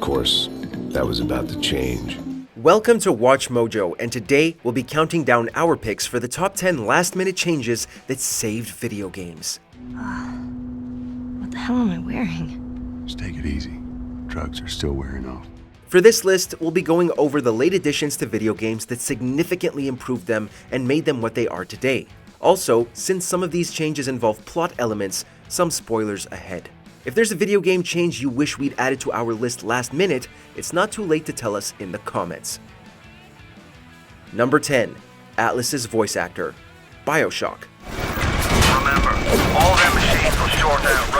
course, that was about to change. Welcome to Watch Mojo, and today we'll be counting down our picks for the top 10 last-minute changes that saved video games. What the hell am I wearing? Just take it easy. Drugs are still wearing off. For this list, we'll be going over the late additions to video games that significantly improved them and made them what they are today. Also, since some of these changes involve plot elements, some spoilers ahead. If there's a video game change you wish we'd added to our list last minute, it's not too late to tell us in the comments. Number 10. Atlus's voice actor. BioShock. Remember, all their machines will short out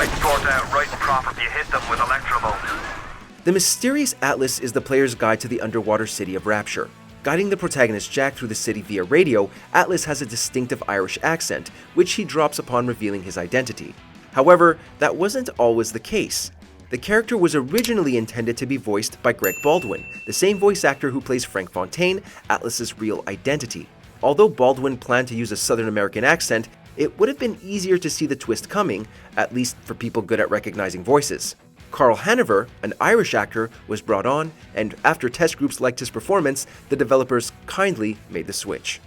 right and proper if you hit them with electrovolt. The mysterious Atlus is the player's guide to the underwater city of Rapture. Guiding the protagonist Jack through the city via radio, Atlus has a distinctive Irish accent, which he drops upon revealing his identity. However, that wasn't always the case. The character was originally intended to be voiced by Greg Baldwin, the same voice actor who plays Frank Fontaine, Atlus's real identity. Although Baldwin planned to use a Southern American accent, it would have been easier to see the twist coming, at least for people good at recognizing voices. Carl Hanover, an Irish actor, was brought on, and after test groups liked his performance, the developers kindly made the switch.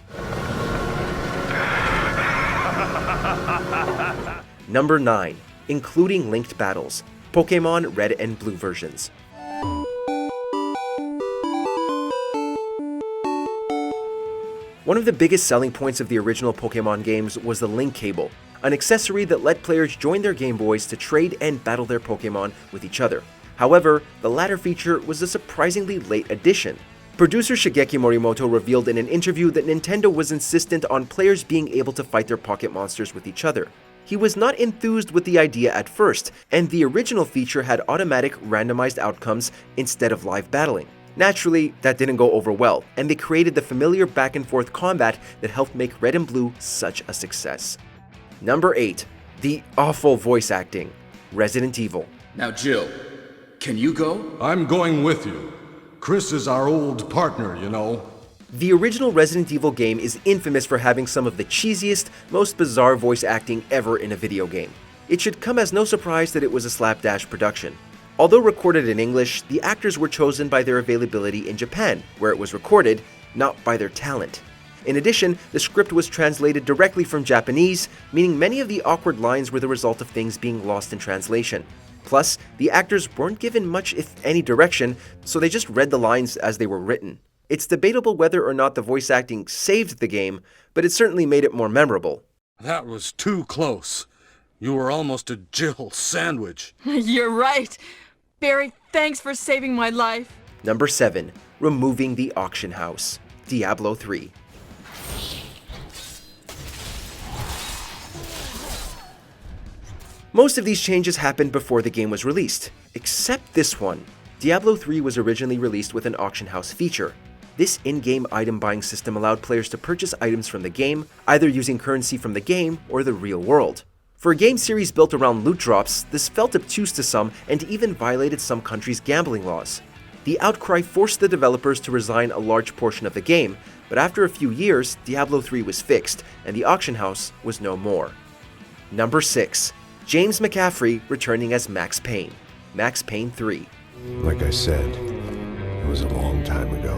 Number 9. Including linked battles. Pokémon Red and Blue versions. One of the biggest selling points of the original Pokémon games was the link cable, an accessory that let players join their Game Boys to trade and battle their Pokémon with each other. However, the latter feature was a surprisingly late addition. Producer Shigeki Morimoto revealed in an interview that Nintendo was insistent on players being able to fight their pocket monsters with each other. He was not enthused with the idea at first, and the original feature had automatic randomized outcomes instead of live battling. Naturally, that didn't go over well, and they created the familiar back-and-forth combat that helped make Red and Blue such a success. Number 8. The awful voice acting. Resident Evil. Now Jill, can you go? I'm going with you. Chris is our old partner, you know. The original Resident Evil game is infamous for having some of the cheesiest, most bizarre voice acting ever in a video game. It should come as no surprise that it was a slapdash production. Although recorded in English, the actors were chosen by their availability in Japan, where it was recorded, not by their talent. In addition, the script was translated directly from Japanese, meaning many of the awkward lines were the result of things being lost in translation. Plus, the actors weren't given much if any direction, so they just read the lines as they were written. It's debatable whether or not the voice acting saved the game, but it certainly made it more memorable. That was too close. You were almost a Jill sandwich. You're right. Barry, thanks for saving my life. Number 7. Removing the auction house. Diablo 3. Most of these changes happened before the game was released, except this one. Diablo 3 was originally released with an auction house feature. This in-game item buying system allowed players to purchase items from the game, either using currency from the game or the real world. For a game series built around loot drops, this felt obtuse to some and even violated some countries' gambling laws. The outcry forced the developers to resign a large portion of the game, but after a few years, Diablo 3 was fixed, and the auction house was no more. Number 6. James McCaffrey returning as Max Payne. Max Payne 3. Like I said, it was a long time ago.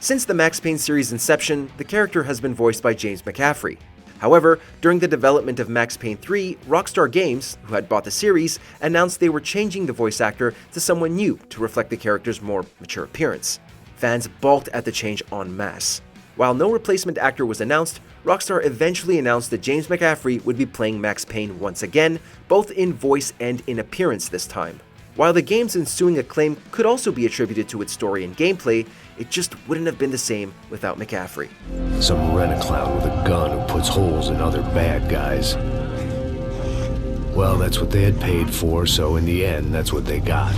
Since the Max Payne series' inception, the character has been voiced by James McCaffrey. However, during the development of Max Payne 3, Rockstar Games, who had bought the series, announced they were changing the voice actor to someone new to reflect the character's more mature appearance. Fans balked at the change en masse. While no replacement actor was announced, Rockstar eventually announced that James McCaffrey would be playing Max Payne once again, both in voice and in appearance this time. While the game's ensuing acclaim could also be attributed to its story and gameplay, it just wouldn't have been the same without McCaffrey. Some rent-a-clown with a gun who puts holes in other bad guys. Well, that's what they had paid for, so in the end, that's what they got.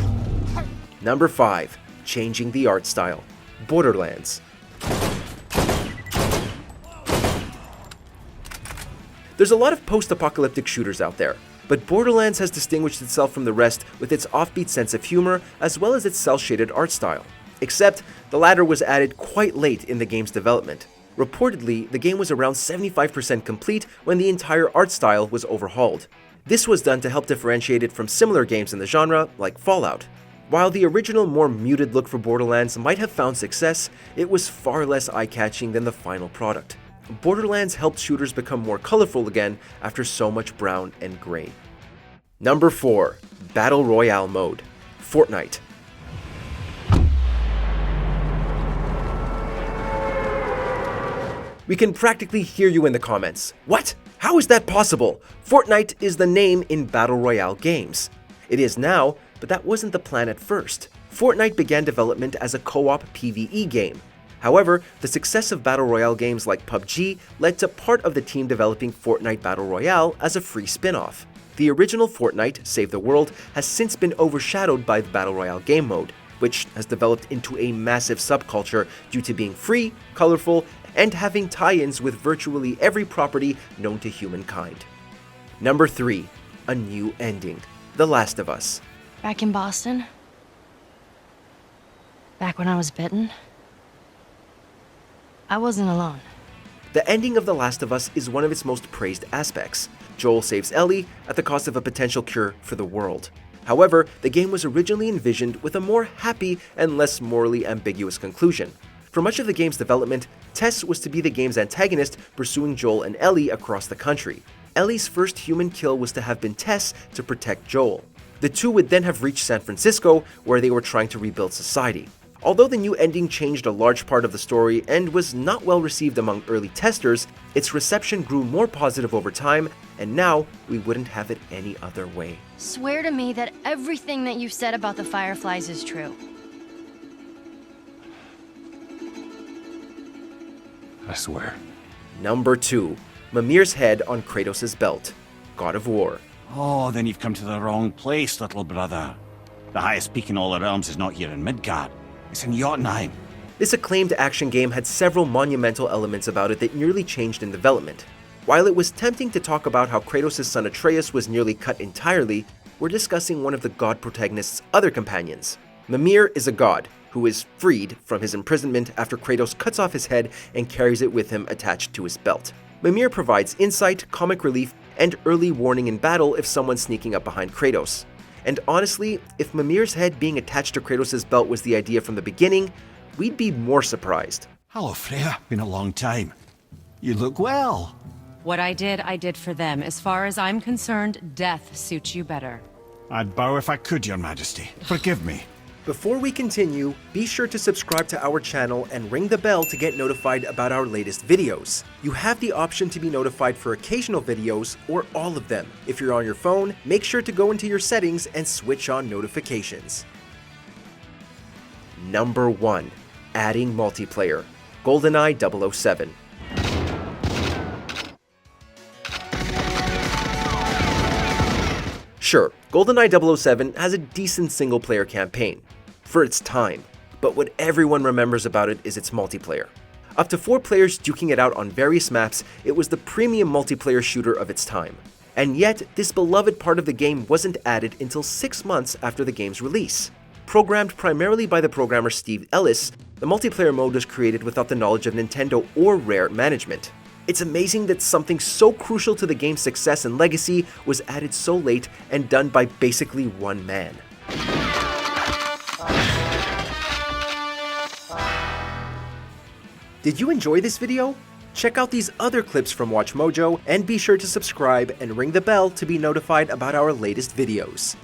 Number 5. Changing the art style. Borderlands. There's a lot of post-apocalyptic shooters out there, but Borderlands has distinguished itself from the rest with its offbeat sense of humor as well as its cel-shaded art style. Except, the latter was added quite late in the game's development. Reportedly, the game was around 75% complete when the entire art style was overhauled. This was done to help differentiate it from similar games in the genre, like Fallout. While the original, more muted look for Borderlands might have found success, it was far less eye-catching than the final product. Borderlands helped shooters become more colorful again after so much brown and gray. Number 4. Battle Royale Mode. Fortnite. We can practically hear you in the comments. What? How is that possible? Fortnite is the name in Battle Royale games. It is now, but that wasn't the plan at first. Fortnite began development as a co-op PvE game. However, the success of Battle Royale games like PUBG led to part of the team developing Fortnite Battle Royale as a free spin-off. The original Fortnite, Save the World, has since been overshadowed by the Battle Royale game mode, which has developed into a massive subculture due to being free, colorful, and having tie-ins with virtually every property known to humankind. Number 3. A new ending. The Last of Us. Back in Boston? Back when I was bitten? I wasn't alone. The ending of The Last of Us is one of its most praised aspects. Joel saves Ellie at the cost of a potential cure for the world. However, the game was originally envisioned with a more happy and less morally ambiguous conclusion. For much of the game's development, Tess was to be the game's antagonist, pursuing Joel and Ellie across the country. Ellie's first human kill was to have been Tess to protect Joel. The two would then have reached San Francisco, where they were trying to rebuild society. Although the new ending changed a large part of the story and was not well received among early testers, its reception grew more positive over time, and now we wouldn't have it any other way. Swear to me that everything that you've said about the Fireflies is true. I swear. Number 2. Mimir's head on Kratos' belt. God of War. Oh, then you've come to the wrong place, little brother. The highest peak in all the realms is not here in Midgard. It's in Jotunheim. This acclaimed action game had several monumental elements about it that nearly changed in development. While it was tempting to talk about how Kratos' son Atreus was nearly cut entirely, we're discussing one of the god protagonist's other companions. Mimir is a god who is freed from his imprisonment after Kratos cuts off his head and carries it with him attached to his belt. Mimir provides insight, comic relief, and early warning in battle if someone's sneaking up behind Kratos. And honestly, if Mimir's head being attached to Kratos' belt was the idea from the beginning, we'd be more surprised. Hello, Freya. Been a long time. You look well. What I did for them. As far as I'm concerned, death suits you better. I'd bow if I could, Your Majesty. Forgive me. Before we continue, be sure to subscribe to our channel and ring the bell to get notified about our latest videos. You have the option to be notified for occasional videos or all of them. If you're on your phone, make sure to go into your settings and switch on notifications. Number 1. Adding multiplayer. GoldenEye 007. Sure, GoldenEye 007 has a decent single-player campaign for its time, but what everyone remembers about it is its multiplayer. Up to 4 players duking it out on various maps, it was the premium multiplayer shooter of its time. And yet, this beloved part of the game wasn't added until 6 months after the game's release. Programmed primarily by the programmer Steve Ellis, the multiplayer mode was created without the knowledge of Nintendo or Rare management. It's amazing that something so crucial to the game's success and legacy was added so late and done by basically one man. Did you enjoy this video? Check out these other clips from WatchMojo and be sure to subscribe and ring the bell to be notified about our latest videos.